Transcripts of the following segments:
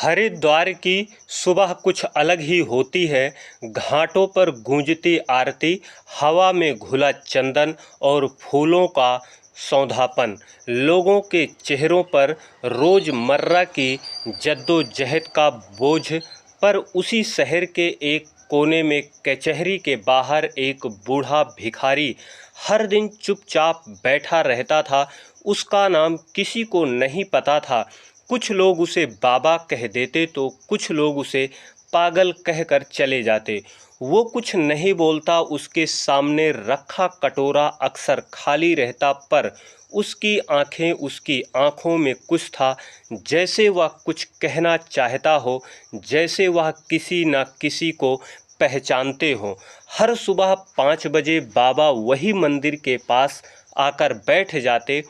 हरिद्वार की सुबह कुछ अलग ही होती है। घाटों पर गूंजती आरती, हवा में घुला चंदन और फूलों का सौंधापन, लोगों के चेहरों पर रोज़मर्रा की जद्दोजहद का बोझ। पर उसी शहर के एक कोने में कचहरी के बाहर एक बूढ़ा भिखारी हर दिन चुपचाप बैठा रहता था। उसका नाम किसी को नहीं पता था। कुछ लोग उसे बाबा कह देते तो कुछ लोग उसे पागल कहकर चले जाते। वो कुछ नहीं बोलता, उसके सामने रखा कटोरा अक्सर खाली रहता, पर उसकी आंखों में कुछ था, जैसे वह कुछ कहना चाहता हो, जैसे वह किसी न किसी को पहचानते हो। हर सुबह 5 बजे बाबा वही मंदिर के पास आकर बैठ जाते।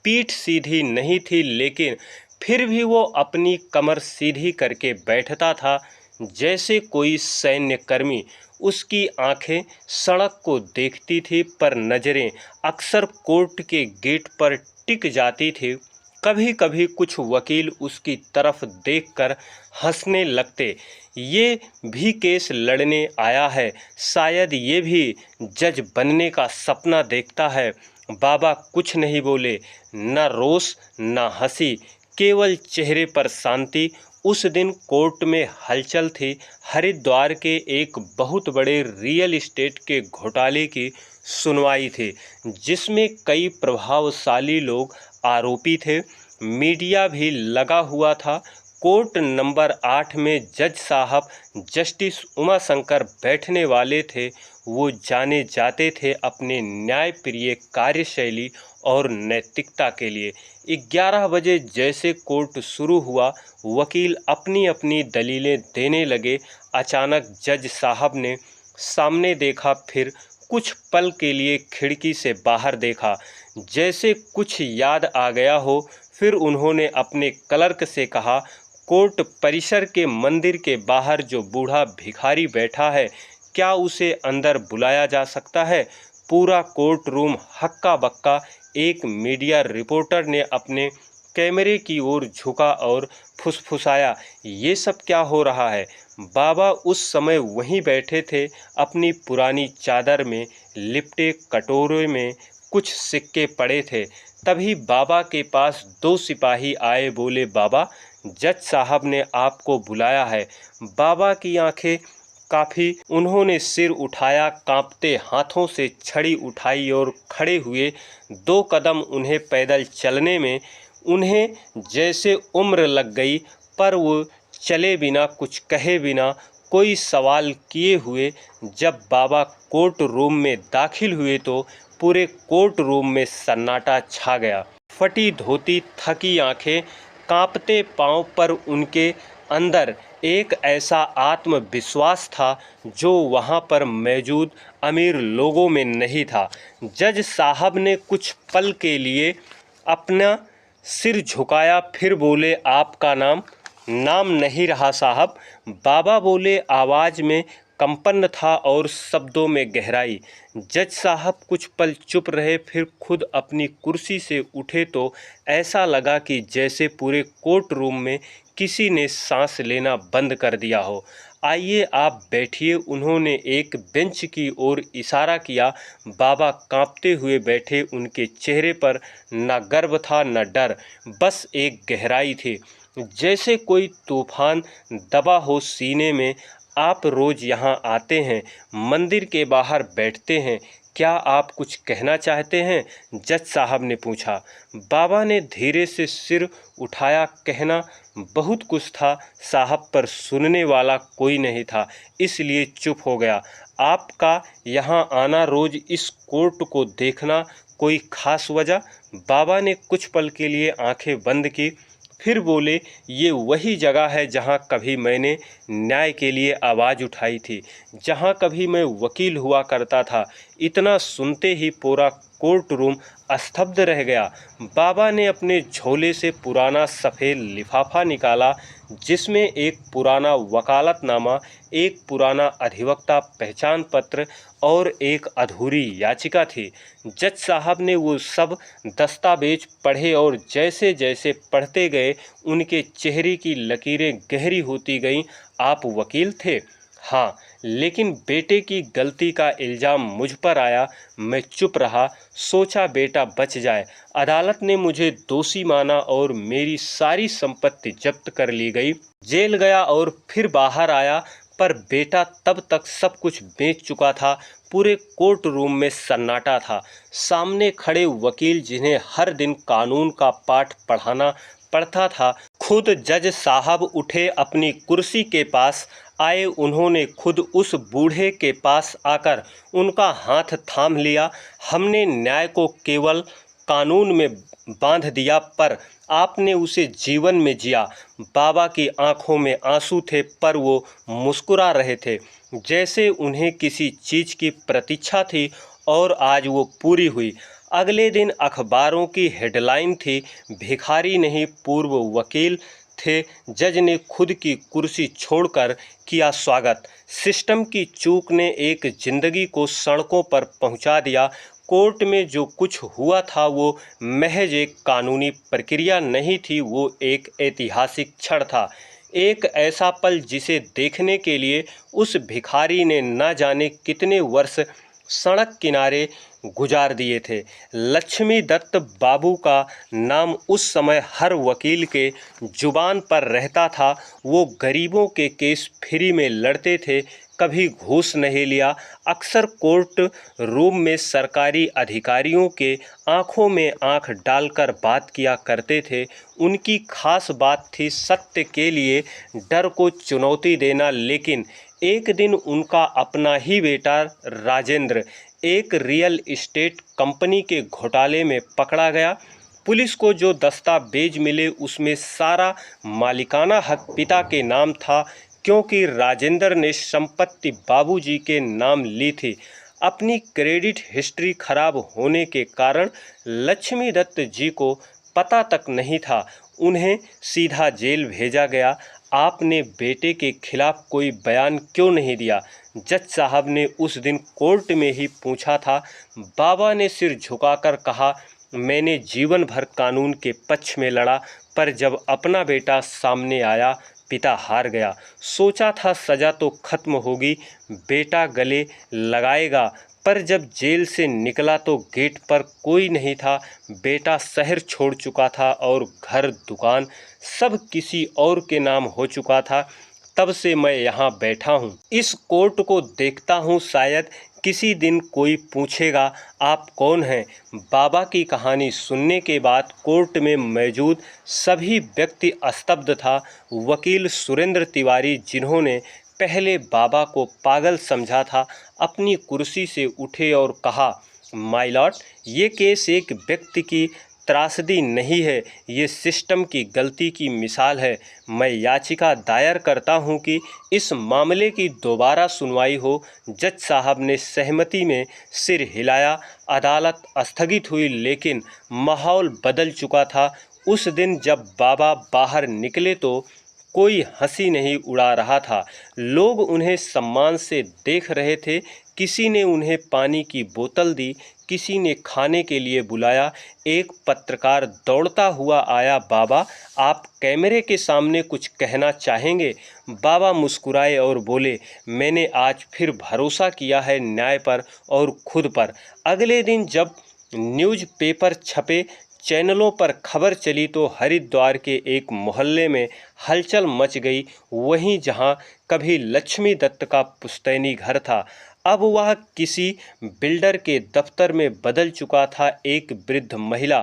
पीठ सीधी नहीं थी, लेकिन फिर भी वो अपनी कमर सीधी करके बैठता था, जैसे कोई सैन्यकर्मी। उसकी आंखें सड़क को देखती थी, पर नज़रें अक्सर कोर्ट के गेट पर टिक जाती थी। कभी कभी कुछ वकील उसकी तरफ देखकर हंसने लगते। ये भी केस लड़ने आया है, शायद ये भी जज बनने का सपना देखता है। बाबा कुछ नहीं बोले, न रोष न हंसी, केवल चेहरे पर शांति। उस दिन कोर्ट में हलचल थी। हरिद्वार के एक बहुत बड़े रियल एस्टेट के घोटाले की सुनवाई थी, जिसमें कई प्रभावशाली लोग आरोपी थे। मीडिया भी लगा हुआ था। कोर्ट नंबर 8 में जज साहब जस्टिस उमाशंकर बैठने वाले थे। वो जाने जाते थे अपने न्यायप्रिय कार्यशैली और नैतिकता के लिए। 11 बजे जैसे कोर्ट शुरू हुआ, वकील अपनी अपनी दलीलें देने लगे। अचानक जज साहब ने सामने देखा, फिर कुछ पल के लिए खिड़की से बाहर देखा, जैसे कुछ याद आ गया हो। फिर उन्होंने अपने क्लर्क से कहा, कोर्ट परिसर के मंदिर के बाहर जो बूढ़ा भिखारी बैठा है, क्या उसे अंदर बुलाया जा सकता है? पूरा कोर्ट रूम हक्का बक्का। एक मीडिया रिपोर्टर ने अपने कैमरे की ओर झुका और फुसफुसाया, ये सब क्या हो रहा है? बाबा उस समय वहीं बैठे थे, अपनी पुरानी चादर में लिपटे। कटोरे में कुछ सिक्के पड़े थे। तभी बाबा के पास 2 सिपाही आए। बोले, बाबा, जज साहब ने आपको बुलाया है। बाबा की आंखें काफ़ी। उन्होंने सिर उठाया, कांपते हाथों से छड़ी उठाई और खड़े हुए। 2 कदम उन्हें पैदल चलने में उन्हें जैसे उम्र लग गई, पर वो चले बिना, कुछ कहे बिना, कोई सवाल किए हुए। जब बाबा कोर्ट रूम में दाखिल हुए तो पूरे कोर्ट रूम में सन्नाटा छा गया। फटी धोती, थकी आंखें, कांपते पांव, पर उनके अंदर एक ऐसा आत्मविश्वास था जो वहां पर मौजूद अमीर लोगों में नहीं था। जज साहब ने कुछ पल के लिए अपना सिर झुकाया, फिर बोले, आपका नाम? नाम नहीं रहा साहब। बाबा बोले, आवाज़ में कंपन था और शब्दों में गहराई। जज साहब कुछ पल चुप रहे, फिर खुद अपनी कुर्सी से उठे तो ऐसा लगा कि जैसे पूरे कोर्ट रूम में किसी ने सांस लेना बंद कर दिया हो। आइए, आप बैठिए। उन्होंने एक बेंच की ओर इशारा किया। बाबा कांपते हुए बैठे। उनके चेहरे पर न गर्व था न डर, बस एक गहराई थी, जैसे कोई तूफान दबा हो सीने में। आप रोज़ यहाँ आते हैं, मंदिर के बाहर बैठते हैं, क्या आप कुछ कहना चाहते हैं? जज साहब ने पूछा। बाबा ने धीरे से सिर उठाया। कहना बहुत कुछ था साहब, पर सुनने वाला कोई नहीं था, इसलिए चुप हो गया। आपका यहाँ आना, रोज़ इस कोर्ट को देखना, कोई खास वजह? बाबा ने कुछ पल के लिए आंखें बंद की, फिर बोले, ये वही जगह है जहाँ कभी मैंने न्याय के लिए आवाज़ उठाई थी, जहाँ कभी मैं वकील हुआ करता था। इतना सुनते ही पूरा कोर्ट रूम स्तब्ध रह गया। बाबा ने अपने झोले से पुराना सफ़ेद लिफाफा निकाला, जिसमें एक पुराना वकालतनामा, एक पुराना अधिवक्ता पहचान पत्र और एक अधूरी याचिका थी। जज साहब ने वो सब दस्तावेज पढ़े और जैसे जैसे पढ़ते गए उनके चेहरे की लकीरें गहरी होती गईं। आप वकील थे? हाँ, लेकिन बेटे की गलती का इल्ज़ाम मुझ पर आया। मैं चुप रहा, सोचा बेटा बच जाए। अदालत ने मुझे दोषी माना और मेरी सारी संपत्ति जब्त कर ली गई। जेल गया और फिर बाहर आया, पर बेटा तब तक सब कुछ बेच चुका था। पूरे कोर्ट रूम में सन्नाटा था। सामने खड़े वकील, जिन्हें हर दिन कानून का पाठ पढ़ाना पड़ता था, खुद जज साहब उठे, अपनी कुर्सी के पास आए। उन्होंने खुद उस बूढ़े के पास आकर उनका हाथ थाम लिया। हमने न्याय को केवल कानून में बांध दिया, पर आपने उसे जीवन में जिया। बाबा की आंखों में आंसू थे, पर वो मुस्कुरा रहे थे, जैसे उन्हें किसी चीज़ की प्रतीक्षा थी और आज वो पूरी हुई। अगले दिन अखबारों की हेडलाइन थी, भिखारी नहीं पूर्व वकील थे, जज ने खुद की कुर्सी छोड़कर किया स्वागत। सिस्टम की चूक ने एक जिंदगी को सड़कों पर पहुंचा दिया। कोर्ट में जो कुछ हुआ था वो महज एक कानूनी प्रक्रिया नहीं थी, वो एक ऐतिहासिक क्षण था। एक ऐसा पल जिसे देखने के लिए उस भिखारी ने न जाने कितने वर्ष सड़क किनारे गुजार दिए थे। लक्ष्मी दत्त बाबू का नाम उस समय हर वकील के जुबान पर रहता था। वो गरीबों के केस फ्री में लड़ते थे, कभी घूस नहीं लिया। अक्सर कोर्ट रूम में सरकारी अधिकारियों के आंखों में आंख डालकर बात किया करते थे। उनकी खास बात थी सत्य के लिए डर को चुनौती देना। लेकिन एक दिन उनका अपना ही बेटा राजेंद्र एक रियल एस्टेट कंपनी के घोटाले में पकड़ा गया। पुलिस को जो दस्तावेज मिले उसमें सारा मालिकाना हक पिता के नाम था, क्योंकि राजेंद्र ने संपत्ति बाबूजी के नाम ली थी। अपनी क्रेडिट हिस्ट्री खराब होने के कारण लक्ष्मी दत्त जी को पता तक नहीं था। उन्हें सीधा जेल भेजा गया। आपने बेटे के खिलाफ कोई बयान क्यों नहीं दिया? जज साहब ने उस दिन कोर्ट में ही पूछा था। बाबा ने सिर झुकाकर कहा, मैंने जीवन भर कानून के पक्ष में लड़ा, पर जब अपना बेटा सामने आया, पिता हार गया। सोचा था सज़ा तो खत्म होगी, बेटा गले लगाएगा, पर जब जेल से निकला तो गेट पर कोई नहीं था। बेटा शहर छोड़ चुका था और घर दुकान सब किसी और के नाम हो चुका था। तब से मैं यहाँ बैठा हूँ, इस कोर्ट को देखता हूँ। शायद किसी दिन कोई पूछेगा, आप कौन हैं? बाबा की कहानी सुनने के बाद कोर्ट में मौजूद सभी व्यक्ति स्तब्ध था। वकील सुरेंद्र तिवारी, जिन्होंने पहले बाबा को पागल समझा था, अपनी कुर्सी से उठे और कहा, माय लॉर्ड, ये केस एक व्यक्ति की त्रासदी नहीं है, ये सिस्टम की गलती की मिसाल है। मैं याचिका दायर करता हूं कि इस मामले की दोबारा सुनवाई हो। जज साहब ने सहमति में सिर हिलाया। अदालत स्थगित हुई, लेकिन माहौल बदल चुका था। उस दिन जब बाबा बाहर निकले तो कोई हंसी नहीं उड़ा रहा था। लोग उन्हें सम्मान से देख रहे थे। किसी ने उन्हें पानी की बोतल दी, किसी ने खाने के लिए बुलाया। एक पत्रकार दौड़ता हुआ आया, बाबा, आप कैमरे के सामने कुछ कहना चाहेंगे? बाबा मुस्कुराए और बोले, मैंने आज फिर भरोसा किया है न्याय पर और खुद पर। अगले दिन जब न्यूज़पेपर छपे, चैनलों पर खबर चली तो हरिद्वार के एक मोहल्ले में हलचल मच गई। वहीं जहां कभी लक्ष्मी दत्त का पुश्तैनी घर था, अब वह किसी बिल्डर के दफ्तर में बदल चुका था। एक वृद्ध महिला,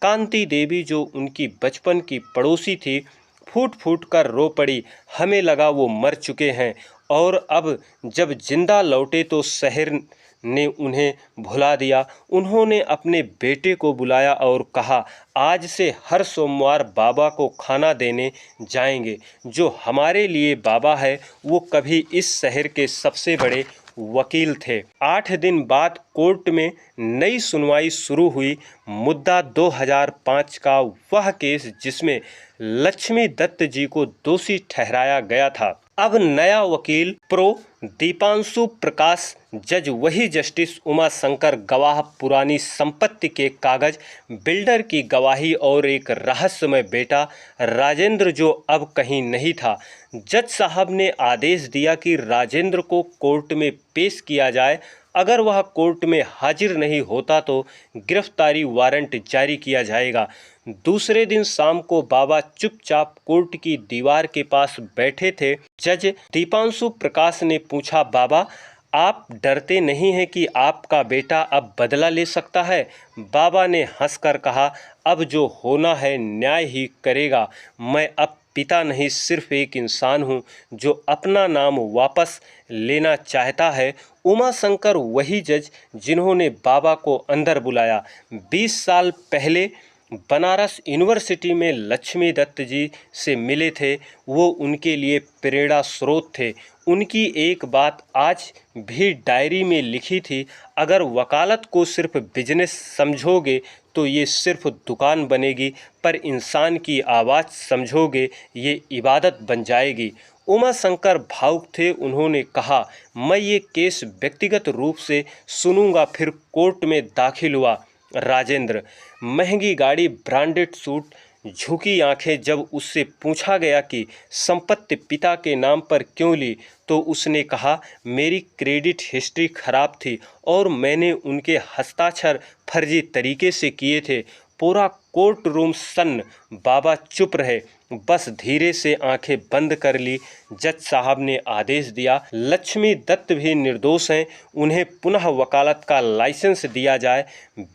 कांति देवी, जो उनकी बचपन की पड़ोसी थी, फूट फूट कर रो पड़ी। हमें लगा वो मर चुके हैं और अब जब जिंदा लौटे तो शहर ने उन्हें भुला दिया। उन्होंने अपने बेटे को बुलाया और कहा, आज से हर सोमवार बाबा को खाना देने जाएंगे। जो हमारे लिए बाबा है वो कभी इस शहर के सबसे बड़े वकील थे। 8 दिन बाद कोर्ट में नई सुनवाई शुरू हुई। मुद्दा 2005 का वह केस जिसमें लक्ष्मी दत्त जी को दोषी ठहराया गया था। अब नया वकील प्रो दीपांशु प्रकाश, जज वही जस्टिस उमा शंकर, गवाह पुरानी संपत्ति के कागज, बिल्डर की गवाही और एक रहस्यमय बेटा राजेंद्र जो अब कहीं नहीं था। जज साहब ने आदेश दिया कि राजेंद्र को कोर्ट में पेश किया जाए। अगर वह कोर्ट में हाजिर नहीं होता तो गिरफ्तारी वारंट जारी किया जाएगा। दूसरे दिन शाम को बाबा चुपचाप कोर्ट की दीवार के पास बैठे थे। जज दीपांशु प्रकाश ने पूछा, बाबा आप डरते नहीं हैं कि आपका बेटा अब बदला ले सकता है? बाबा ने हंसकर कहा, अब जो होना है न्याय ही करेगा। मैं अब पिता नहीं, सिर्फ एक इंसान हूँ जो अपना नाम वापस लेना चाहता है। उमा शंकर वही जज जिन्होंने बाबा को अंदर बुलाया। 20 साल पहले बनारस यूनिवर्सिटी में लक्ष्मी दत्त जी से मिले थे। वो उनके लिए प्रेरणा स्रोत थे। उनकी एक बात आज भी डायरी में लिखी थी, अगर वकालत को सिर्फ बिजनेस समझोगे तो ये सिर्फ दुकान बनेगी, पर इंसान की आवाज़ समझोगे ये इबादत बन जाएगी। उमा शंकर भावुक थे। उन्होंने कहा, मैं ये केस व्यक्तिगत रूप से सुनूंगा। फिर कोर्ट में दाखिल हुआ राजेंद्र। महंगी गाड़ी, ब्रांडेड सूट, झुकी आंखें। जब उससे पूछा गया कि संपत्ति पिता के नाम पर क्यों ली तो उसने कहा, मेरी क्रेडिट हिस्ट्री खराब थी और मैंने उनके हस्ताक्षर फर्जी तरीके से किए थे। पूरा कोर्ट रूम सन्न। बाबा चुप रहे, बस धीरे से आंखें बंद कर ली। जज साहब ने आदेश दिया, लक्ष्मी दत्त भी निर्दोष हैं, उन्हें पुनः वकालत का लाइसेंस दिया जाए,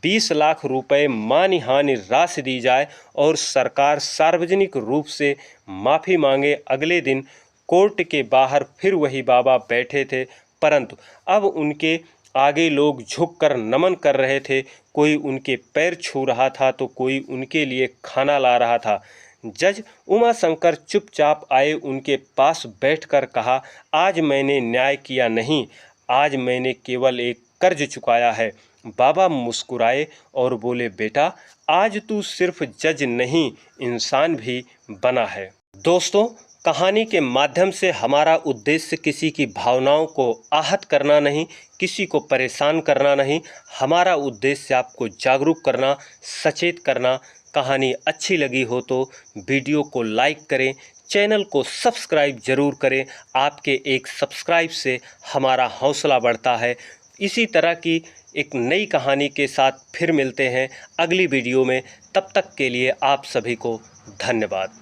20 लाख रुपए मानहानि राशि दी जाए और सरकार सार्वजनिक रूप से माफ़ी मांगे। अगले दिन कोर्ट के बाहर फिर वही बाबा बैठे थे, परंतु अब उनके आगे लोग झुककर नमन कर रहे थे। कोई उनके पैर छू रहा था तो कोई उनके लिए खाना ला रहा था। जज उमा शंकर चुपचाप आए, उनके पास बैठकर कहा, आज मैंने न्याय किया नहीं, आज मैंने केवल एक कर्ज चुकाया है। बाबा मुस्कुराए और बोले, बेटा आज तू सिर्फ जज नहीं इंसान भी बना है। दोस्तों, कहानी के माध्यम से हमारा उद्देश्य किसी की भावनाओं को आहत करना नहीं, किसी को परेशान करना नहीं। हमारा उद्देश्य आपको जागरूक करना, सचेत करना। कहानी अच्छी लगी हो तो वीडियो को लाइक करें, चैनल को सब्सक्राइब जरूर करें। आपके एक सब्सक्राइब से हमारा हौसला बढ़ता है। इसी तरह की एक नई कहानी के साथ फिर मिलते हैं अगली वीडियो में। तब तक के लिए आप सभी को धन्यवाद।